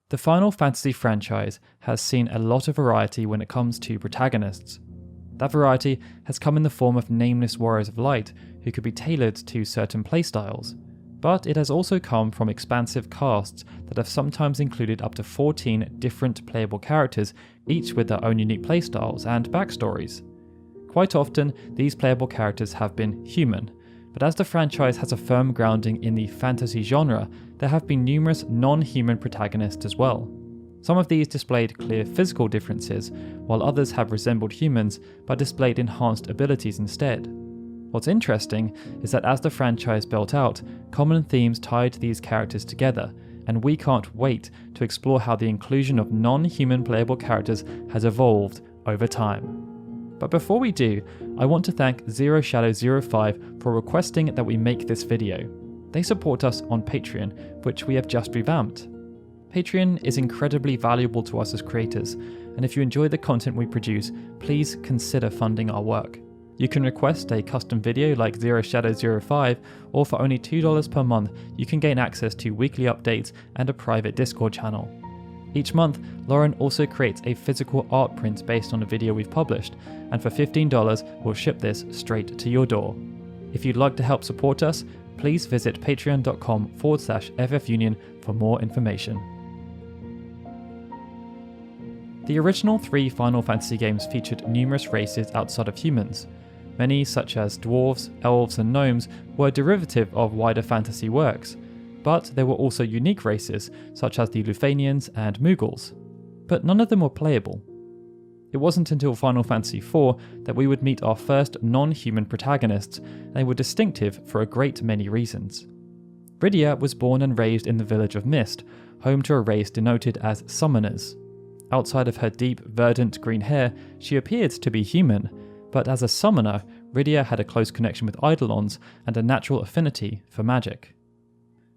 The Final Fantasy franchise has seen a lot of variety when it comes to protagonists. That variety has come in the form of nameless warriors of light who could be tailored to certain playstyles, but it has also come from expansive casts that have sometimes included up to 14 different playable characters, each with their own unique playstyles and backstories. Quite often, these playable characters have been human, but as the franchise has a firm grounding in the fantasy genre, there have been numerous non-human protagonists as well. Some of these displayed clear physical differences, while others have resembled humans but displayed enhanced abilities instead. What's interesting is that as the franchise built out, common themes tied these characters together, and we can't wait to explore how the inclusion of non-human playable characters has evolved over time. But before we do, I want to thank ZeroShadow05 for requesting that we make this video. They support us on Patreon, which we have just revamped. Patreon is incredibly valuable to us as creators, and if you enjoy the content we produce, please consider funding our work. You can request a custom video like ZeroShadow05, or for only $2 per month, you can gain access to weekly updates and a private Discord channel. Each month, Lauren also creates a physical art print based on a video we've published, and for $15, we'll ship this straight to your door. If you'd like to help support us, please visit patreon.com/FFUnion for more information. The original 3 Final Fantasy games featured numerous races outside of humans. Many, such as dwarves, elves, and gnomes, were derivative of wider fantasy works, but there were also unique races, such as the Lufanians and Mughals. But none of them were playable. It wasn't until Final Fantasy IV that we would meet our first non-human protagonists, and they were distinctive for a great many reasons. Rydia was born and raised in the village of Mist, home to a race denoted as Summoners. Outside of her deep, verdant green hair, she appeared to be human, but as a summoner, Rydia had a close connection with Eidolons and a natural affinity for magic.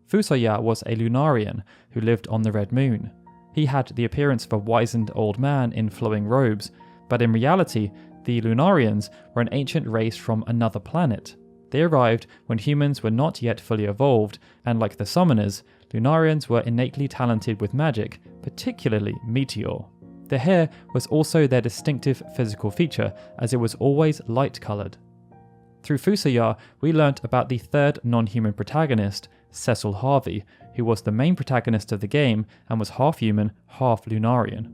Fusoya was a Lunarian who lived on the Red Moon. He had the appearance of a wizened old man in flowing robes, but in reality, the Lunarians were an ancient race from another planet. They arrived when humans were not yet fully evolved, and like the Summoners, Lunarians were innately talented with magic, particularly meteor. Their hair was also their distinctive physical feature, as it was always light-coloured. Through Fusoya, we learnt about the third non-human protagonist, Cecil Harvey, who was the main protagonist of the game and was half human, half Lunarian.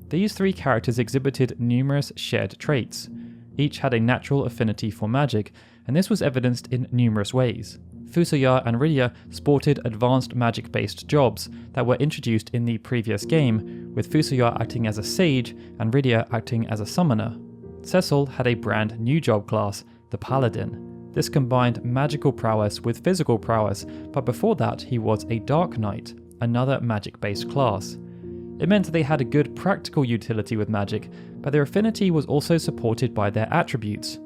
These 3 characters exhibited numerous shared traits. Each had a natural affinity for magic, and this was evidenced in numerous ways. Fusoya and Rydia sported advanced magic-based jobs that were introduced in the previous game, with Fusoya acting as a sage and Rydia acting as a summoner. Cecil had a brand new job class, the Paladin. This combined magical prowess with physical prowess, but before that he was a Dark Knight, another magic-based class. It meant they had a good practical utility with magic, but their affinity was also supported by their attributes.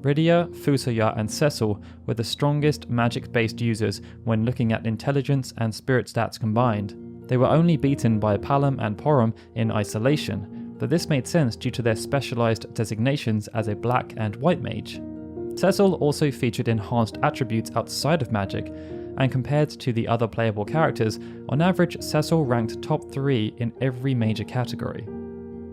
Rydia, Fusoya, and Cecil were the strongest magic-based users when looking at intelligence and spirit stats combined. They were only beaten by Palom and Porom in isolation, but this made sense due to their specialized designations as a black and white mage. Cecil also featured enhanced attributes outside of magic, and compared to the other playable characters, on average Cecil ranked top 3 in every major category.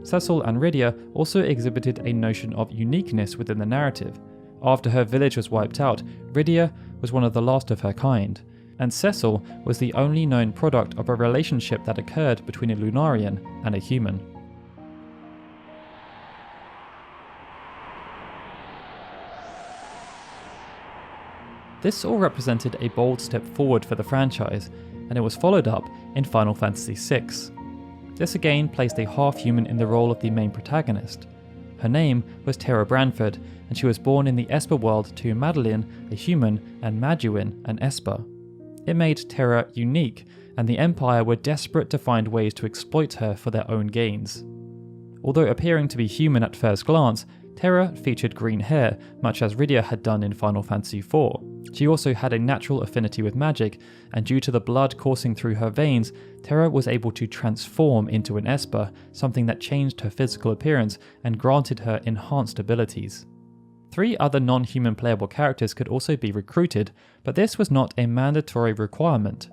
Cecil and Rydia also exhibited a notion of uniqueness within the narrative. After her village was wiped out, Rydia was one of the last of her kind, and Cecil was the only known product of a relationship that occurred between a Lunarian and a human. This all represented a bold step forward for the franchise, and it was followed up in Final Fantasy VI. This again placed a half-human in the role of the main protagonist. Her name was Terra Branford, and she was born in the Esper world to Madeline, a human, and Maduin, an Esper. It made Terra unique, and the Empire were desperate to find ways to exploit her for their own gains. Although appearing to be human at first glance, Terra featured green hair, much as Rydia had done in Final Fantasy IV. She also had a natural affinity with magic, and due to the blood coursing through her veins, Terra was able to transform into an Esper, something that changed her physical appearance and granted her enhanced abilities. 3 other non-human playable characters could also be recruited, but this was not a mandatory requirement.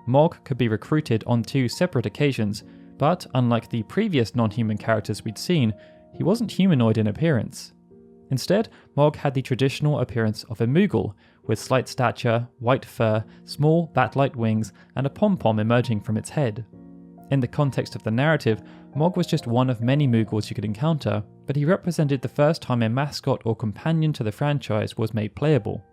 Mog could be recruited on 2 separate occasions, but unlike the previous non-human characters we'd seen, he wasn't humanoid in appearance. Instead, Mog had the traditional appearance of a Moogle, with slight stature, white fur, small bat-like wings, and a pom-pom emerging from its head. In the context of the narrative, Mog was just one of many Moogles you could encounter, but he represented the first time a mascot or companion to the franchise was made playable.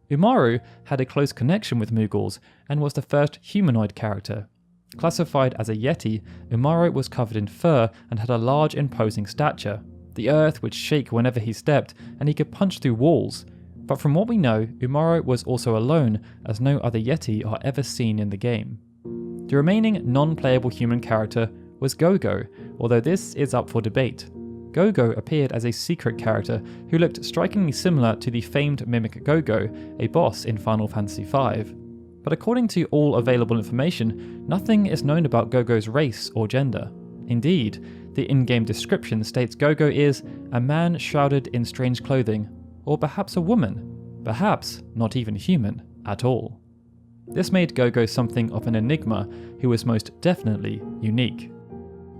Umaru had a close connection with Moogles and was the first humanoid character. Classified as a Yeti, Umaru was covered in fur and had a large imposing stature. The earth would shake whenever he stepped, and he could punch through walls. But from what we know, Umaru was also alone, as no other Yeti are ever seen in the game. The remaining non-playable human character was Gogo, although this is up for debate. Gogo appeared as a secret character who looked strikingly similar to the famed mimic Gogo, a boss in Final Fantasy V. But according to all available information, nothing is known about Gogo's race or gender. Indeed, the in-game description states Gogo is a man shrouded in strange clothing, or perhaps a woman, perhaps not even human at all. This made Gogo something of an enigma who was most definitely unique.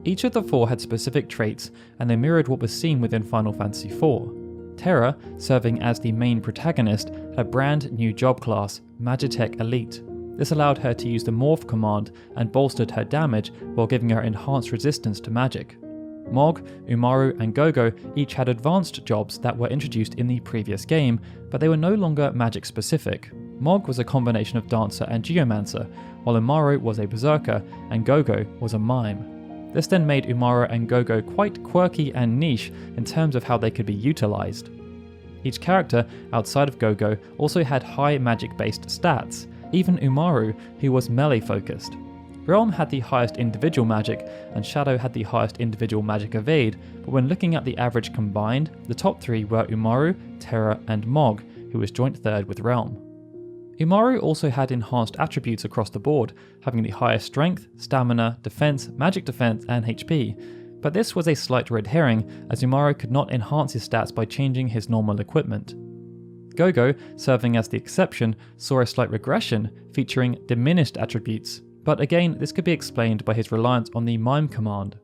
Each of the 4 had specific traits, and they mirrored what was seen within Final Fantasy IV. Terra, serving as the main protagonist, had a brand new job class, Magitech Elite. This allowed her to use the Morph command and bolstered her damage while giving her enhanced resistance to magic. Mog, Umaru, and Gogo each had advanced jobs that were introduced in the previous game, but they were no longer magic specific. Mog was a combination of dancer and geomancer, while Umaru was a berserker and Gogo was a mime. This then made Umaru and Gogo quite quirky and niche in terms of how they could be utilised. Each character outside of Gogo also had high magic-based stats, even Umaru, who was melee focused. Realm had the highest individual magic, and Shadow had the highest individual magic evade, but when looking at the average combined, the top 3 were Umaru, Terra, and Mog, who was joint third with Realm. Umaru also had enhanced attributes across the board, having the highest strength, stamina, defense, magic defense, and HP, but this was a slight red herring, as Umaru could not enhance his stats by changing his normal equipment. Gogo, serving as the exception, saw a slight regression, featuring diminished attributes, but again this could be explained by his reliance on the Mime command.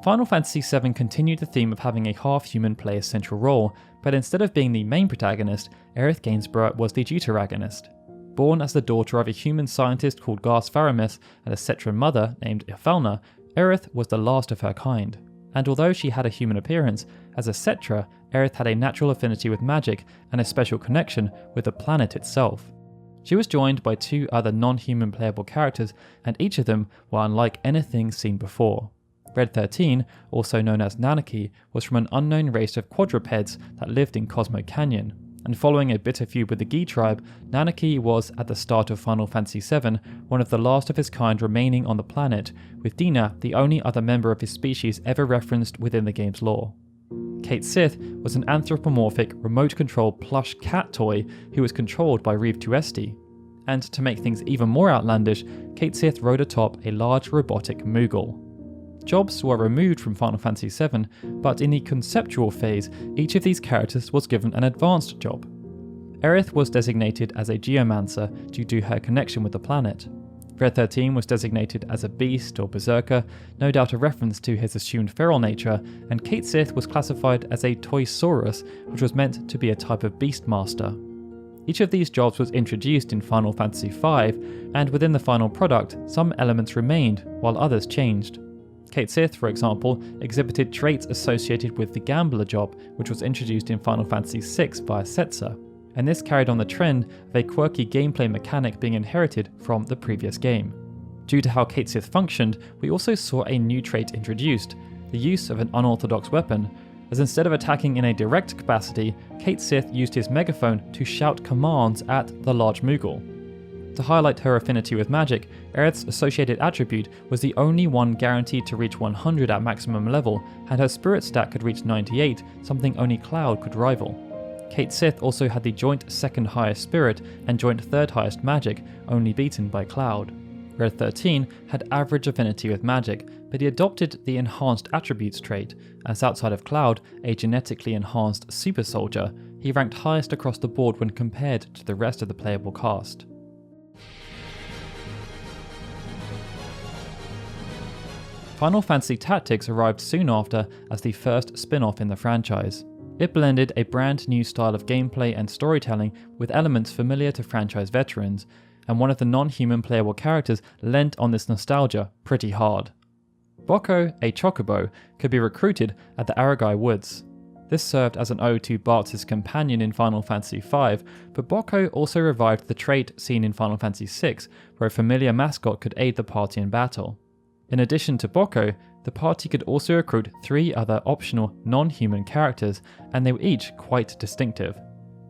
Final Fantasy VII continued the theme of having a half-human player's central role, but instead of being the main protagonist, Aerith Gainsborough was the deuteragonist. Born as the daughter of a human scientist called Garth Faramis and a Cetran mother named Ifalna, Aerith was the last of her kind. And although she had a human appearance, as a Cetra, Aerith had a natural affinity with magic and a special connection with the planet itself. She was joined by 2 other non-human playable characters, and each of them were unlike anything seen before. Red 13, also known as Nanaki, was from an unknown race of quadrupeds that lived in Cosmo Canyon, and following a bitter feud with the Gi tribe, Nanaki was, at the start of Final Fantasy VII, one of the last of his kind remaining on the planet, with Dina the only other member of his species ever referenced within the game's lore. Cait Sith was an anthropomorphic, remote-controlled plush cat toy who was controlled by Reeve Tuesti. And to make things even more outlandish, Cait Sith rode atop a large robotic Moogle. Jobs were removed from Final Fantasy VII, but in the conceptual phase, each of these characters was given an advanced job. Aerith was designated as a geomancer due to her connection with the planet. Red 13 was designated as a beast or berserker, no doubt a reference to his assumed feral nature, and Cait Sith was classified as a Toysaurus, which was meant to be a type of beastmaster. Each of these jobs was introduced in Final Fantasy V, and within the final product, some elements remained, while others changed. Cait Sith, for example, exhibited traits associated with the Gambler job, which was introduced in Final Fantasy VI via Setzer, and this carried on the trend of a quirky gameplay mechanic being inherited from the previous game. Due to how Cait Sith functioned, we also saw a new trait introduced, the use of an unorthodox weapon, as instead of attacking in a direct capacity, Cait Sith used his megaphone to shout commands at the large Moogle. To highlight her affinity with magic, Aerith's associated attribute was the only one guaranteed to reach 100 at maximum level, and her spirit stat could reach 98, something only Cloud could rival. Cait Sith also had the joint second highest spirit and joint third highest magic, only beaten by Cloud. Red 13 had average affinity with magic, but he adopted the Enhanced Attributes trait, as outside of Cloud, a genetically enhanced super soldier, he ranked highest across the board when compared to the rest of the playable cast. Final Fantasy Tactics arrived soon after as the first spin-off in the franchise. It blended a brand new style of gameplay and storytelling with elements familiar to franchise veterans, and one of the non-human playable characters lent on this nostalgia pretty hard. Boko, a chocobo, could be recruited at the Aragai Woods. This served as an ode to Bartz's companion in Final Fantasy V, but Boko also revived the trait seen in Final Fantasy VI, where a familiar mascot could aid the party in battle. In addition to Boko, the party could also recruit 3 other optional non-human characters, and they were each quite distinctive.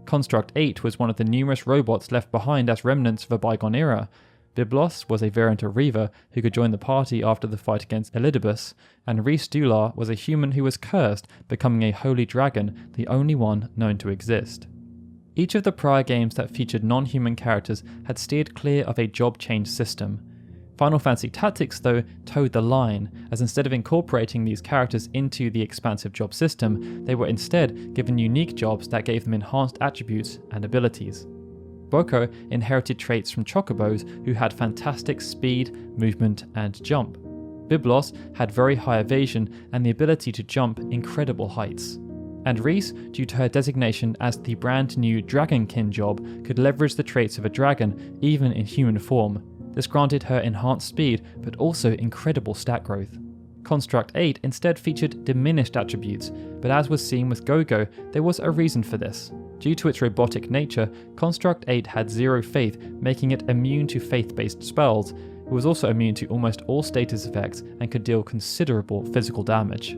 Construct 8 was one of the numerous robots left behind as remnants of a bygone era. Biblos was a variant of Riva who could join the party after the fight against Elidibus, and Rhys Dular was a human who was cursed, becoming a holy dragon, the only one known to exist. Each of the prior games that featured non-human characters had steered clear of a job change system. Final Fantasy Tactics, though, towed the line, as instead of incorporating these characters into the expansive job system, they were instead given unique jobs that gave them enhanced attributes and abilities. Boko inherited traits from chocobos who had fantastic speed, movement, and jump. Biblos had very high evasion and the ability to jump incredible heights. And Rhys, due to her designation as the brand new Dragonkin job, could leverage the traits of a dragon even in human form. This granted her enhanced speed, but also incredible stat growth. Construct 8 instead featured diminished attributes, but as was seen with Gogo, there was a reason for this. Due to its robotic nature, Construct 8 had 0 faith, making it immune to faith-based spells. It was also immune to almost all status effects and could deal considerable physical damage.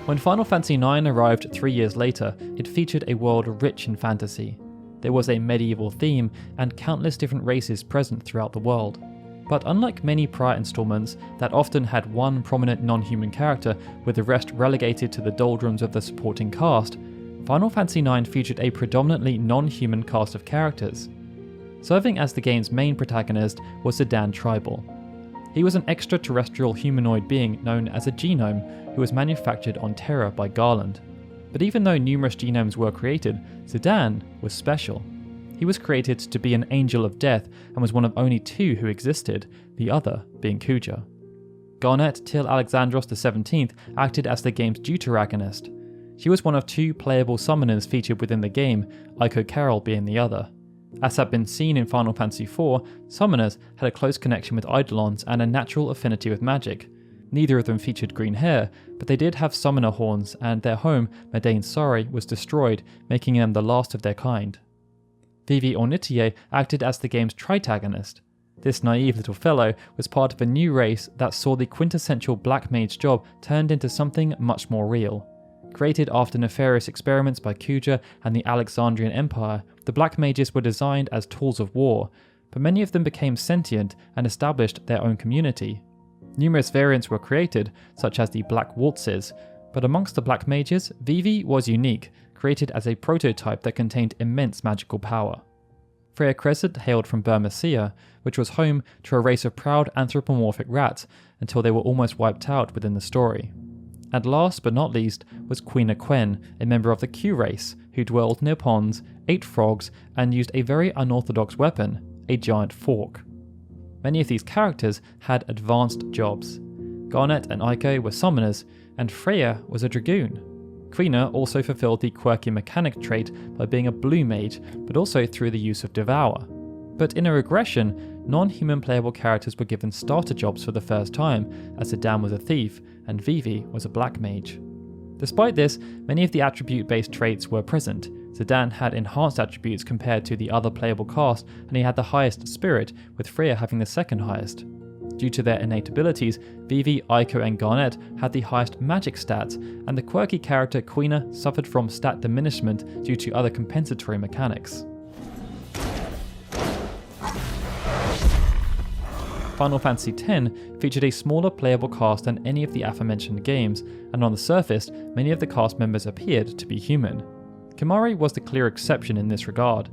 When Final Fantasy IX arrived 3 years later, it featured a world rich in fantasy. There was a medieval theme and countless different races present throughout the world. But unlike many prior installments that often had one prominent non-human character with the rest relegated to the doldrums of the supporting cast, Final Fantasy IX featured a predominantly non-human cast of characters. Serving as the game's main protagonist was Zidane Tribal. He was an extraterrestrial humanoid being known as a genome who was manufactured on Terra by Garland. But even though numerous genomes were created, Zidane was special. He was created to be an angel of death and was one of only 2 who existed, the other being Kuja. Garnet till Alexandros XVII acted as the game's deuteragonist. She was one of 2 playable summoners featured within the game, Aiko Carol being the other. As had been seen in Final Fantasy IV, summoners had a close connection with Eidolons and a natural affinity with magic. Neither of them featured green hair, but they did have summoner horns, and their home, Madain Sari, was destroyed, making them the last of their kind. Vivi Ornitier acted as the game's tritagonist. This naive little fellow was part of a new race that saw the quintessential black mage job turned into something much more real. Created after nefarious experiments by Kuja and the Alexandrian Empire, the black mages were designed as tools of war, but many of them became sentient and established their own community. Numerous variants were created, such as the Black Waltzes, but amongst the Black Mages, Vivi was unique, created as a prototype that contained immense magical power. Freya Crescent hailed from Burmecia, which was home to a race of proud anthropomorphic rats until they were almost wiped out within the story. And last but not least was Queen Quen, a member of the Q race, who dwelled near ponds, ate frogs, and used a very unorthodox weapon, a giant fork. Many of these characters had advanced jobs. Garnet and Aiko were summoners, and Freya was a dragoon. Quina also fulfilled the quirky mechanic trait by being a blue mage, but also through the use of Devour. But in a regression, non-human playable characters were given starter jobs for the first time, as Zidane was a thief, and Vivi was a black mage. Despite this, many of the attribute-based traits were present. Zidane had enhanced attributes compared to the other playable cast, and he had the highest spirit, with Freya having the second highest. Due to their innate abilities, Vivi, Aiko and Garnet had the highest magic stats, and the quirky character Quina suffered from stat diminishment due to other compensatory mechanics. Final Fantasy X featured a smaller playable cast than any of the aforementioned games, and on the surface, many of the cast members appeared to be human. Kimahri was the clear exception in this regard.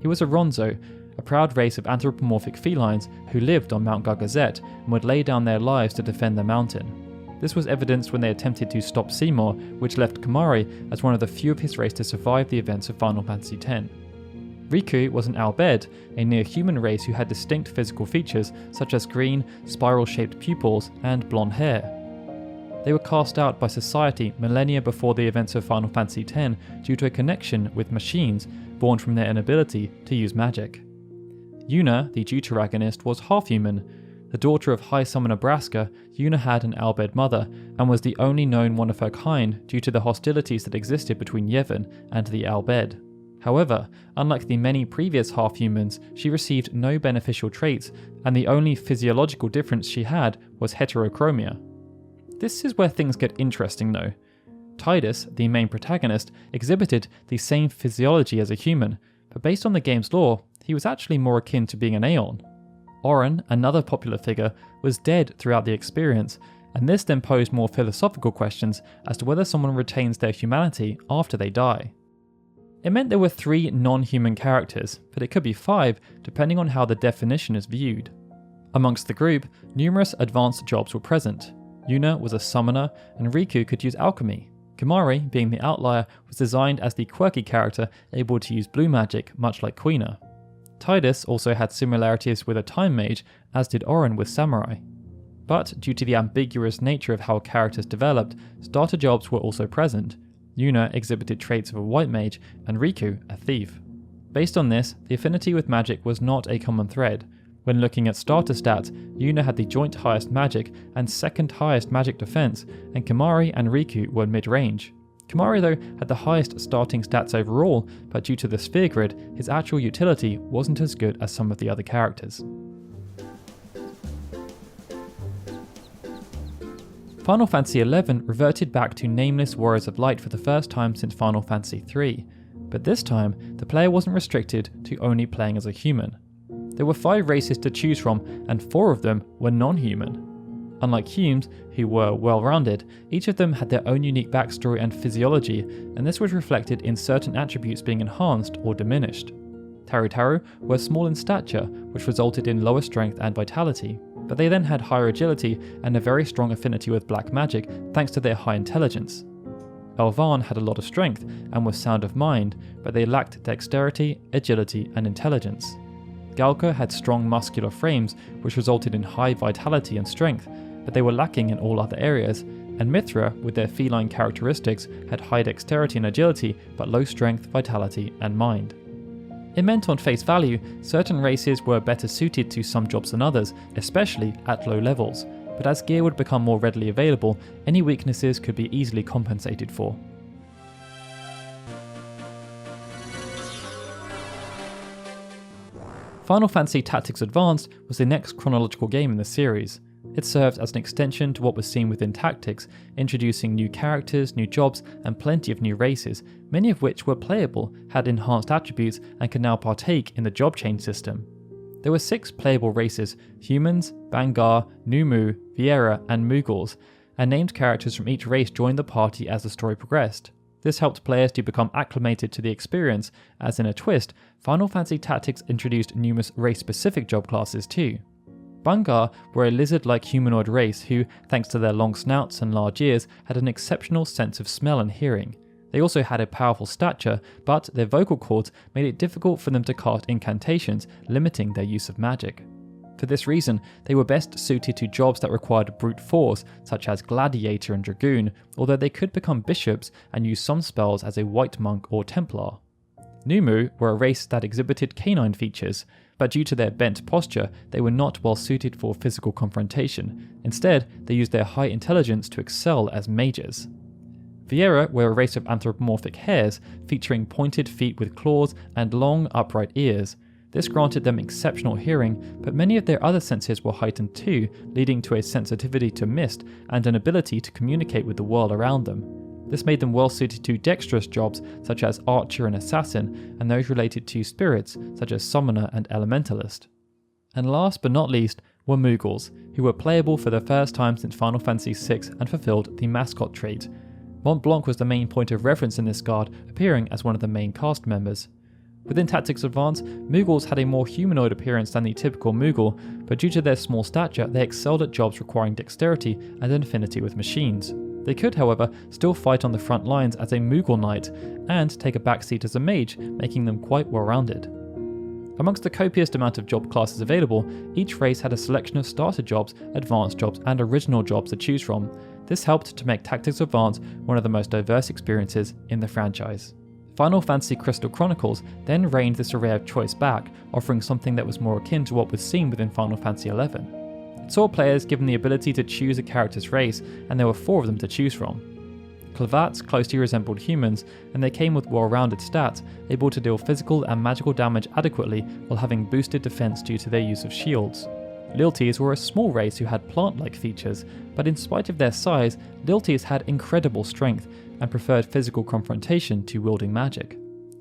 He was a Ronzo, a proud race of anthropomorphic felines who lived on Mount Gargazet and would lay down their lives to defend the mountain. This was evidenced when they attempted to stop Seymour, which left Kimahri as one of the few of his race to survive the events of Final Fantasy X. Riku was an Albed, a near-human race who had distinct physical features such as green, spiral-shaped pupils and blonde hair. They were cast out by society millennia before the events of Final Fantasy X due to a connection with machines born from their inability to use magic. Yuna, the Protagonists, was half-human. The daughter of High Summoner Braska, Yuna had an Albed mother, and was the only known one of her kind due to the hostilities that existed between Yevon and the Albed. However, unlike the many previous half-humans, she received no beneficial traits, and the only physiological difference she had was heterochromia. This is where things get interesting though. Tidus, the main protagonist, exhibited the same physiology as a human, but based on the game's lore, he was actually more akin to being an Aeon. Auron, another popular figure, was dead throughout the experience, and this then posed more philosophical questions as to whether someone retains their humanity after they die. It meant there were 3 non-human characters, but it could be 5 depending on how the definition is viewed. Amongst the group, numerous advanced jobs were present. Yuna was a summoner, and Riku could use alchemy. Kimahri, being the outlier, was designed as the quirky character able to use blue magic, much like Quina. Tidus also had similarities with a time mage, as did Auron with samurai. But due to the ambiguous nature of how characters developed, starter jobs were also present. Yuna exhibited traits of a white mage, and Riku a thief. Based on this, the affinity with magic was not a common thread. When looking at starter stats, Yuna had the joint highest magic and second highest magic defense, and Kimahri and Riku were mid-range. Kimahri though had the highest starting stats overall, but due to the sphere grid, his actual utility wasn't as good as some of the other characters. Final Fantasy XI reverted back to nameless Warriors of Light for the first time since Final Fantasy III, but this time the player wasn't restricted to only playing as a human. There were 5 races to choose from, and 4 of them were non-human. Unlike humans, who were well-rounded, each of them had their own unique backstory and physiology, and this was reflected in certain attributes being enhanced or diminished. Taru were small in stature, which resulted in lower strength and vitality, but they then had higher agility and a very strong affinity with black magic thanks to their high intelligence. Elvan had a lot of strength and was sound of mind, but they lacked dexterity, agility, and intelligence. Galka had strong muscular frames, which resulted in high vitality and strength, but they were lacking in all other areas, and Mithra, with their feline characteristics, had high dexterity and agility, but low strength, vitality, and mind. It meant on face value, certain races were better suited to some jobs than others, especially at low levels, but as gear would become more readily available, any weaknesses could be easily compensated for. Final Fantasy Tactics Advanced was the next chronological game in the series. It served as an extension to what was seen within Tactics, introducing new characters, new jobs, and plenty of new races, many of which were playable, had enhanced attributes, and could now partake in the job change system. There were 6 playable races: humans, Bangar, Numu, Viera, and Mughals, and named characters from each race joined the party as the story progressed. This helped players to become acclimated to the experience, as in a twist, Final Fantasy Tactics introduced numerous race-specific job classes too. Bangar were a lizard-like humanoid race who, thanks to their long snouts and large ears, had an exceptional sense of smell and hearing. They also had a powerful stature, but their vocal cords made it difficult for them to cast incantations, limiting their use of magic. For this reason, they were best suited to jobs that required brute force, such as Gladiator and Dragoon, although they could become bishops and use some spells as a White Monk or Templar. Numu were a race that exhibited canine features, but due to their bent posture, they were not well suited for physical confrontation. Instead, they used their high intelligence to excel as mages. Viera were a race of anthropomorphic hares, featuring pointed feet with claws and long, upright ears. This granted them exceptional hearing, but many of their other senses were heightened too, leading to a sensitivity to mist and an ability to communicate with the world around them. This made them well suited to dexterous jobs such as archer and assassin, and those related to spirits such as summoner and elementalist. And last but not least were Mughals, who were playable for the first time since Final Fantasy VI and fulfilled the mascot trait. Mont Blanc was the main point of reference in this guard, appearing as one of the main cast members. Within Tactics Advance, Mughals had a more humanoid appearance than the typical Mughal, but due to their small stature, they excelled at jobs requiring dexterity and an affinity with machines. They could, however, still fight on the front lines as a Mughal knight, and take a backseat as a mage, making them quite well-rounded. Amongst the copious amount of job classes available, each race had a selection of starter jobs, advanced jobs, and original jobs to choose from. This helped to make Tactics Advance one of the most diverse experiences in the franchise. Final Fantasy Crystal Chronicles then reined this array of choice back, offering something that was more akin to what was seen within Final Fantasy XI. It saw players given the ability to choose a character's race, and there were 4 of them to choose from. Clavats closely resembled humans, and they came with well-rounded stats, able to deal physical and magical damage adequately while having boosted defense due to their use of shields. Lilties were a small race who had plant-like features, but in spite of their size, Lilties had incredible strength and preferred physical confrontation to wielding magic.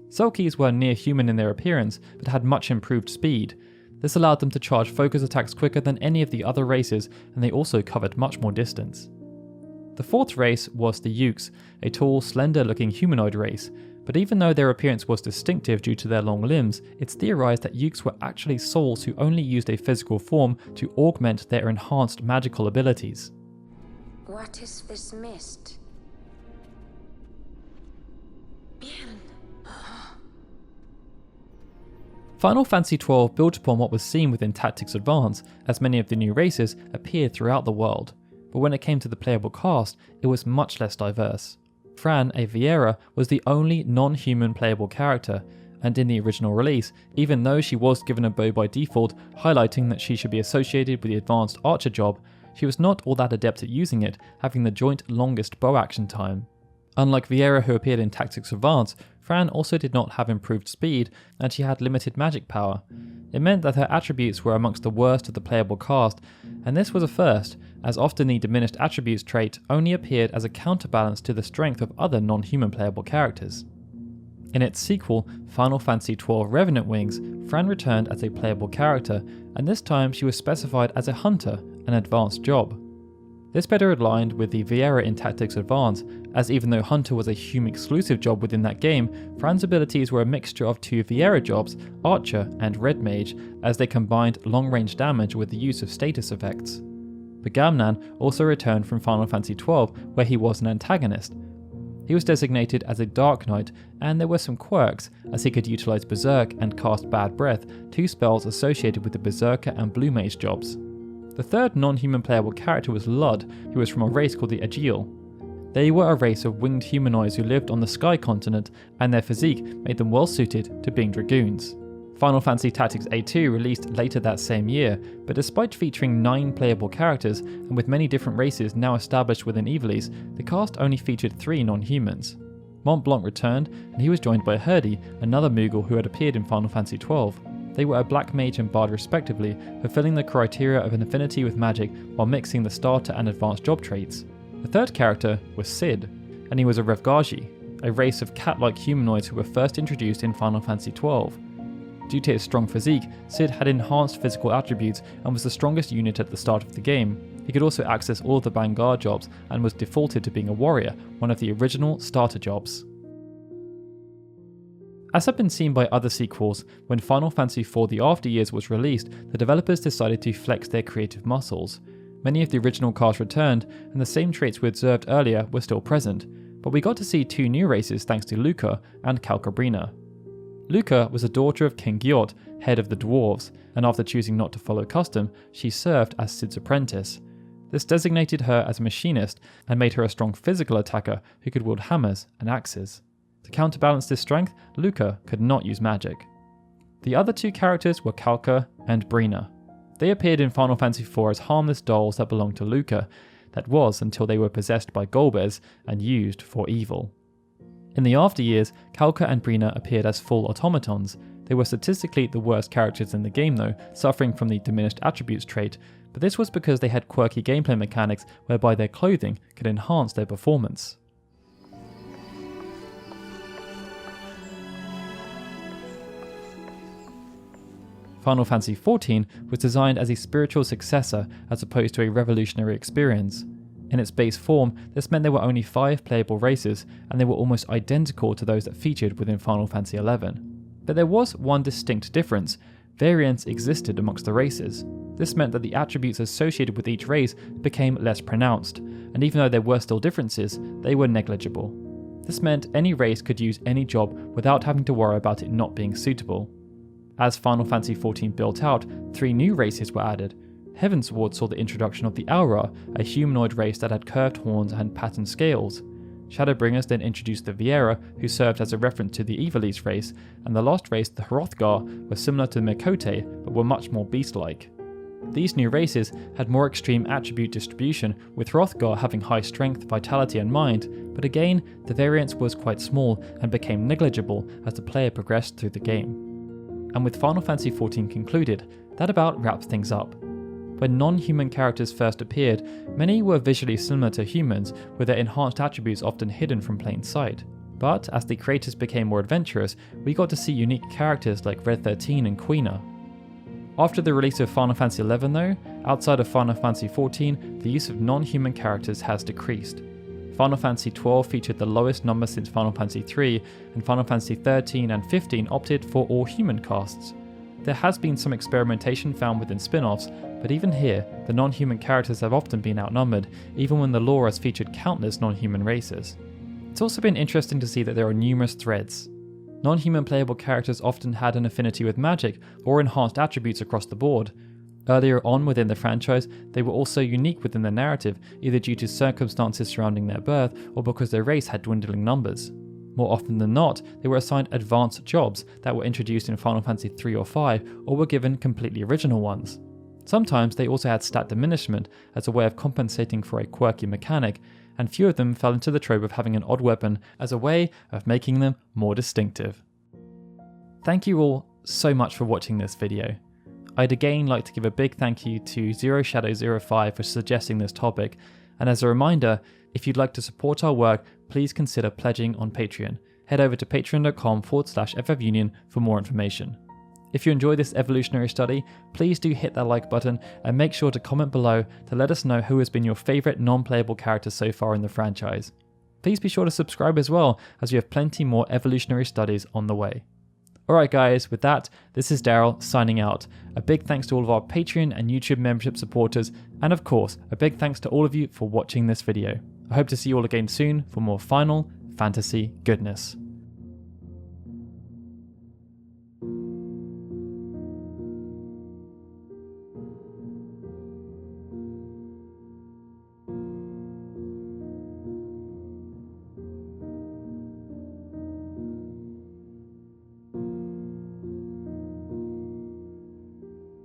Selkies were near human in their appearance, but had much improved speed. This allowed them to charge focus attacks quicker than any of the other races, and they also covered much more distance. The 4th race was the Ukes, a tall, slender-looking humanoid race, but even though their appearance was distinctive due to their long limbs, it's theorized that Ukes were actually souls who only used a physical form to augment their enhanced magical abilities. What is this mist? Final Fantasy XII built upon what was seen within Tactics Advance, as many of the new races appeared throughout the world, but when it came to the playable cast, it was much less diverse. Fran, a Viera, was the only non-human playable character, and in the original release, even though she was given a bow by default, highlighting that she should be associated with the advanced archer job, she was not all that adept at using it, having the joint longest bow action time. Unlike Viera, who appeared in Tactics Advance, Fran also did not have improved speed, and she had limited magic power. It meant that her attributes were amongst the worst of the playable cast, and this was a first, as often the diminished attributes trait only appeared as a counterbalance to the strength of other non-human playable characters. In its sequel, Final Fantasy XII Revenant Wings, Fran returned as a playable character, and this time she was specified as a hunter, an advanced job. This better aligned with the Viera in Tactics Advance, as even though Hunter was a human-exclusive job within that game, Fran's abilities were a mixture of 2 Viera jobs, Archer and Red Mage, as they combined long-range damage with the use of status effects. Bagamnan also returned from Final Fantasy XII, where he was an antagonist. He was designated as a Dark Knight, and there were some quirks, as he could utilize Berserk and cast Bad Breath, 2 spells associated with the Berserker and Blue Mage jobs. The 3rd non-human playable character was Lud, who was from a race called the Aegil. They were a race of winged humanoids who lived on the Sky Continent, and their physique made them well suited to being dragoons. Final Fantasy Tactics A2 released later that same year, but despite featuring 9 playable characters, and with many different races now established within Ivalice, the cast only featured 3 non-humans. Mont Blanc returned, and he was joined by Herdy, another Moogle who had appeared in Final Fantasy XII. They were a Black Mage and Bard respectively, fulfilling the criteria of an affinity with magic while mixing the starter and advanced job traits. The 3rd character was Cid, and he was a Revgaji, a race of cat-like humanoids who were first introduced in Final Fantasy XII. Due to his strong physique, Cid had enhanced physical attributes and was the strongest unit at the start of the game. He could also access all of the Vanguard jobs and was defaulted to being a warrior, one of the original starter jobs. As had been seen by other sequels, when Final Fantasy IV The After Years was released, the developers decided to flex their creative muscles. Many of the original cast returned, and the same traits we observed earlier were still present, but we got to see 2 new races thanks to Luca and Calcabrina. Luca was a daughter of King Gyot, head of the Dwarves, and after choosing not to follow custom, she served as Cid's apprentice. This designated her as a machinist and made her a strong physical attacker who could wield hammers and axes. To counterbalance this strength, Luca could not use magic. The other 2 characters were Calca and Brina. They appeared in Final Fantasy IV as harmless dolls that belonged to Luca, that was until they were possessed by Golbez and used for evil. In the after years, Calca and Brina appeared as full automatons. They were statistically the worst characters in the game though, suffering from the diminished attributes trait, but this was because they had quirky gameplay mechanics whereby their clothing could enhance their performance. Final Fantasy XIV was designed as a spiritual successor as opposed to a revolutionary experience. In its base form, this meant there were only 5 playable races, and they were almost identical to those that featured within Final Fantasy XI. But there was one distinct difference. Variance existed amongst the races. This meant that the attributes associated with each race became less pronounced, and even though there were still differences, they were negligible. This meant any race could use any job without having to worry about it not being suitable. As Final Fantasy XIV built out, 3 new races were added. Heavensward saw the introduction of the Aura, a humanoid race that had curved horns and patterned scales. Shadowbringers then introduced the Viera, who served as a reference to the Ivalice race, and the last race, the Hrothgar, were similar to Mikote, but were much more beast-like. These new races had more extreme attribute distribution, with Hrothgar having high strength, vitality and mind, but again, the variance was quite small and became negligible as the player progressed through the game. And with Final Fantasy XIV concluded, that about wrapped things up. When non-human characters first appeared, many were visually similar to humans, with their enhanced attributes often hidden from plain sight. But as the creators became more adventurous, we got to see unique characters like Red 13 and Quina. After the release of Final Fantasy XI though, outside of Final Fantasy XIV, the use of non-human characters has decreased. Final Fantasy XII featured the lowest number since Final Fantasy III, and Final Fantasy XIII and XV opted for all human casts. There has been some experimentation found within spin-offs, but even here, the non-human characters have often been outnumbered, even when the lore has featured countless non-human races. It's also been interesting to see that there are numerous threads. Non-human playable characters often had an affinity with magic or enhanced attributes across the board. Earlier on within the franchise, they were also unique within the narrative, either due to circumstances surrounding their birth or because their race had dwindling numbers. More often than not, they were assigned advanced jobs that were introduced in Final Fantasy III or V, or were given completely original ones. Sometimes they also had stat diminishment as a way of compensating for a quirky mechanic, and few of them fell into the trope of having an odd weapon as a way of making them more distinctive. Thank you all so much for watching this video. I'd again like to give a big thank you to ZeroShadow05 for suggesting this topic, and as a reminder, if you'd like to support our work, please consider pledging on Patreon. Head over to patreon.com/FFunion for more information. If you enjoy this evolutionary study, please do hit that like button and make sure to comment below to let us know who has been your favourite non-playable character so far in the franchise. Please be sure to subscribe as well, as we have plenty more evolutionary studies on the way. Alright guys, with that, this is Daryl signing out. A big thanks to all of our Patreon and YouTube membership supporters, and of course, a big thanks to all of you for watching this video. I hope to see you all again soon for more Final Fantasy goodness.